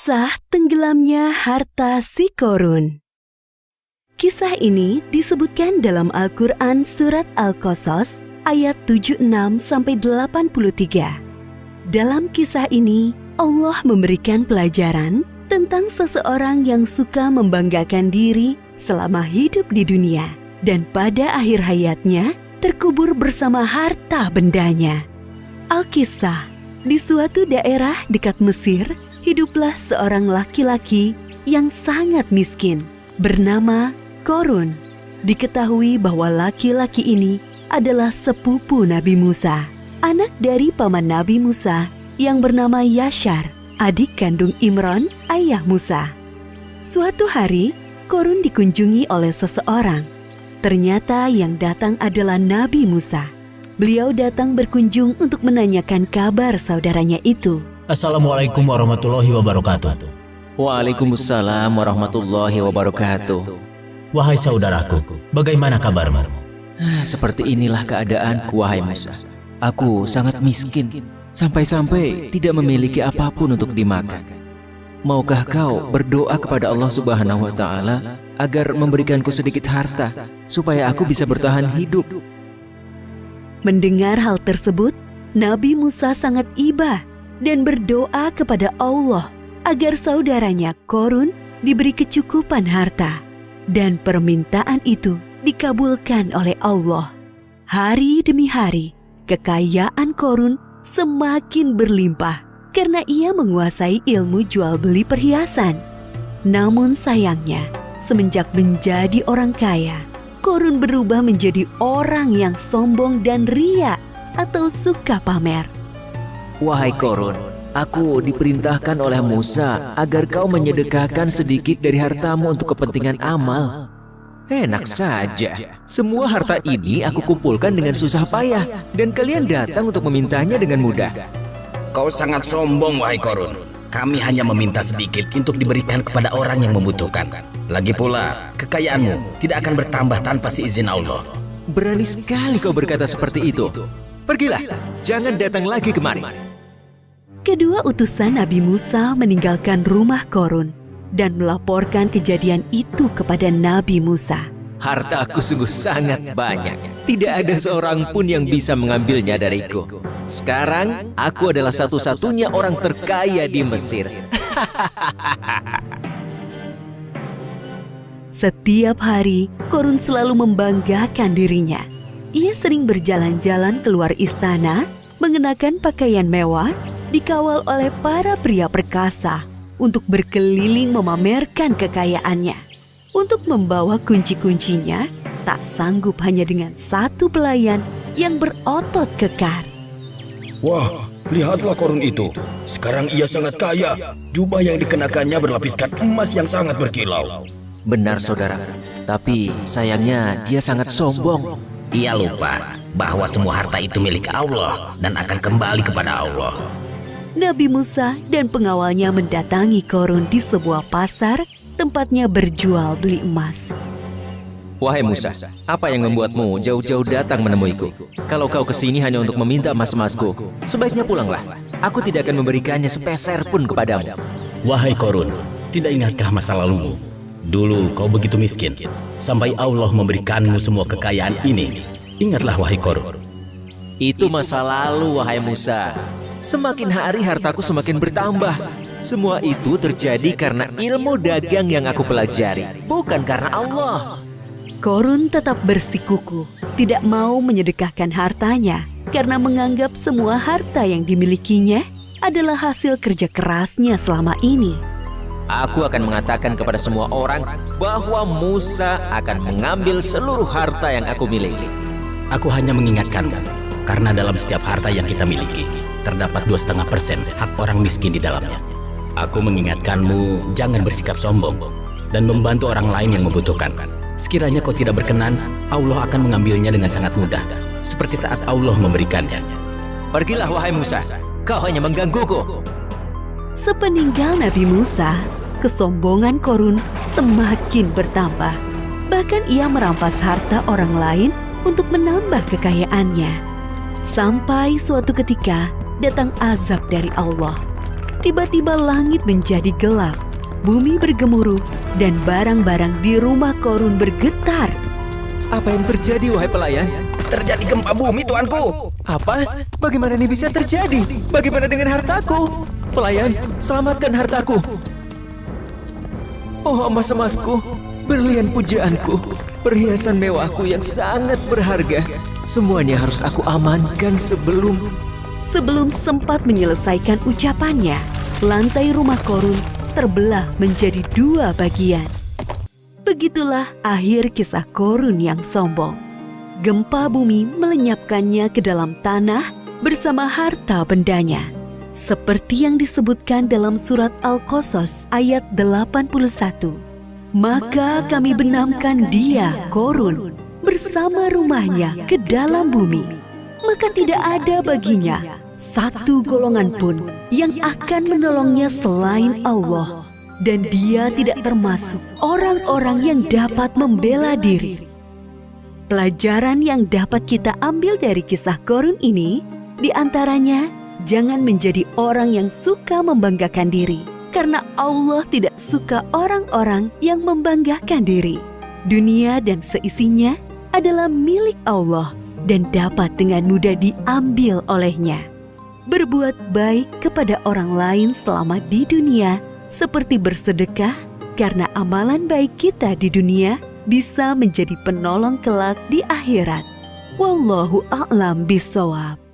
Kisah tenggelamnya harta si Qorun. Kisah ini disebutkan dalam Al-Quran Surat Al-Qasas ayat 76-83. Dalam kisah ini, Allah memberikan pelajaran tentang seseorang yang suka membanggakan diri selama hidup di dunia dan pada akhir hayatnya terkubur bersama harta bendanya. Al-Kisah, di suatu daerah dekat Mesir, hiduplah seorang laki-laki yang sangat miskin bernama Qorun. Diketahui bahwa laki-laki ini adalah sepupu Nabi Musa, anak dari paman Nabi Musa yang bernama Yashar, adik kandung Imran, ayah Musa. Suatu hari, Qorun dikunjungi oleh seseorang. Ternyata yang datang adalah Nabi Musa. Beliau datang berkunjung untuk menanyakan kabar saudaranya itu. Assalamualaikum warahmatullahi wabarakatuh. Waalaikumsalam warahmatullahi wabarakatuh. Wahai saudaraku, bagaimana kabarmu? Seperti inilah keadaanku, wahai Musa. Aku sangat miskin, sampai-sampai tidak memiliki apapun untuk dimakan. Maukah kau berdoa kepada Allah Subhanahu wa Ta'ala agar memberikanku sedikit harta, supaya aku bisa bertahan hidup? Mendengar hal tersebut, Nabi Musa sangat iba dan berdoa kepada Allah agar saudaranya Qorun diberi kecukupan harta. Dan permintaan itu dikabulkan oleh Allah. Hari demi hari, kekayaan Qorun semakin berlimpah karena ia menguasai ilmu jual beli perhiasan. Namun sayangnya, semenjak menjadi orang kaya, Qorun berubah menjadi orang yang sombong dan ria atau suka pamer. Wahai Qorun, aku diperintahkan oleh Musa agar kau menyedekahkan sedikit dari hartamu untuk kepentingan amal. Enak saja, semua harta ini aku kumpulkan dengan susah payah, dan kalian datang untuk memintanya dengan mudah. Kau sangat sombong, wahai Qorun. Kami hanya meminta sedikit untuk diberikan kepada orang yang membutuhkan. Lagi pula, kekayaanmu tidak akan bertambah tanpa seizin Allah. Berani sekali kau berkata seperti itu. Pergilah, jangan datang lagi kemari. Kedua utusan Nabi Musa meninggalkan rumah Qorun dan melaporkan kejadian itu kepada Nabi Musa. Hartaku sungguh sangat banyak. Tidak ada seorang pun yang bisa mengambilnya dariku. Sekarang, aku adalah satu-satunya orang terkaya di Mesir. Setiap hari, Qorun selalu membanggakan dirinya. Ia sering berjalan-jalan keluar istana, mengenakan pakaian mewah, dikawal oleh para pria perkasa untuk berkeliling memamerkan kekayaannya. Untuk membawa kunci-kuncinya, tak sanggup hanya dengan satu pelayan yang berotot kekar. Wah, lihatlah Qorun itu. Sekarang ia sangat kaya. Jubah yang dikenakannya berlapiskan emas yang sangat berkilau. Benar, saudara. Tapi sayangnya dia sangat sombong. Ia lupa bahwa semua harta itu milik Allah dan akan kembali kepada Allah. Nabi Musa dan pengawalnya mendatangi Qorun di sebuah pasar tempatnya berjual beli emas. Wahai Musa, apa yang membuatmu jauh-jauh datang menemuiku? Kalau kau kesini hanya untuk meminta emas-emasku, sebaiknya pulanglah. Aku tidak akan memberikannya sepeser pun kepadamu. Wahai Qorun, tidak ingatkah masa lalumu? Dulu kau begitu miskin, sampai Allah memberikanmu semua kekayaan ini. Ingatlah, wahai Qorun. Itu masa lalu, wahai Musa. Semakin hari hartaku semakin bertambah. Semua itu terjadi karena ilmu dagang yang aku pelajari, bukan karena Allah. Qorun tetap bersikukuh, tidak mau menyedekahkan hartanya karena menganggap semua harta yang dimilikinya adalah hasil kerja kerasnya selama ini. Aku akan mengatakan kepada semua orang bahwa Musa akan mengambil seluruh harta yang aku miliki. Aku hanya mengingatkanmu, karena dalam setiap harta yang kita miliki, terdapat 2,5% hak orang miskin di dalamnya. Aku mengingatkanmu, jangan bersikap sombong dan membantu orang lain yang membutuhkan. Sekiranya kau tidak berkenan, Allah akan mengambilnya dengan sangat mudah, seperti saat Allah memberikannya. Pergilah, wahai Musa, kau hanya menggangguku. Sepeninggal Nabi Musa, kesombongan Qorun semakin bertambah. Bahkan ia merampas harta orang lain untuk menambah kekayaannya. Sampai suatu ketika datang azab dari Allah. tiba-tiba langit menjadi gelap, bumi bergemuruh, dan barang-barang di rumah Korun bergetar. Apa yang terjadi, wahai pelayan? Terjadi gempa bumi, tuanku. Apa? Bagaimana ini bisa terjadi? Bagaimana dengan hartaku? Pelayan, selamatkan hartaku. Oh, emas-emasku, berlian pujaanku, perhiasan mewahku yang sangat berharga. Semuanya harus aku amankan sebelum... Sebelum sempat menyelesaikan ucapannya, lantai rumah Korun terbelah menjadi 2 bagian. Begitulah akhir kisah Korun yang sombong. Gempa bumi melenyapkannya ke dalam tanah bersama harta bendanya. Seperti yang disebutkan dalam surat Al-Qasas ayat 81. Maka kami benamkan dia, Korun, bersama rumahnya ke dalam bumi. Maka tidak ada baginya satu golongan pun yang akan menolongnya selain Allah. Dan dia tidak termasuk orang-orang yang dapat membela diri. Pelajaran yang dapat kita ambil dari kisah Korun ini, diantaranya, jangan menjadi orang yang suka membanggakan diri. Karena Allah tidak suka orang-orang yang membanggakan diri. Dunia dan seisinya adalah milik Allah dan dapat dengan mudah diambil olehnya. Berbuat baik kepada orang lain selama di dunia, seperti bersedekah, karena amalan baik kita di dunia bisa menjadi penolong kelak di akhirat. Wallahu a'lam bishawab.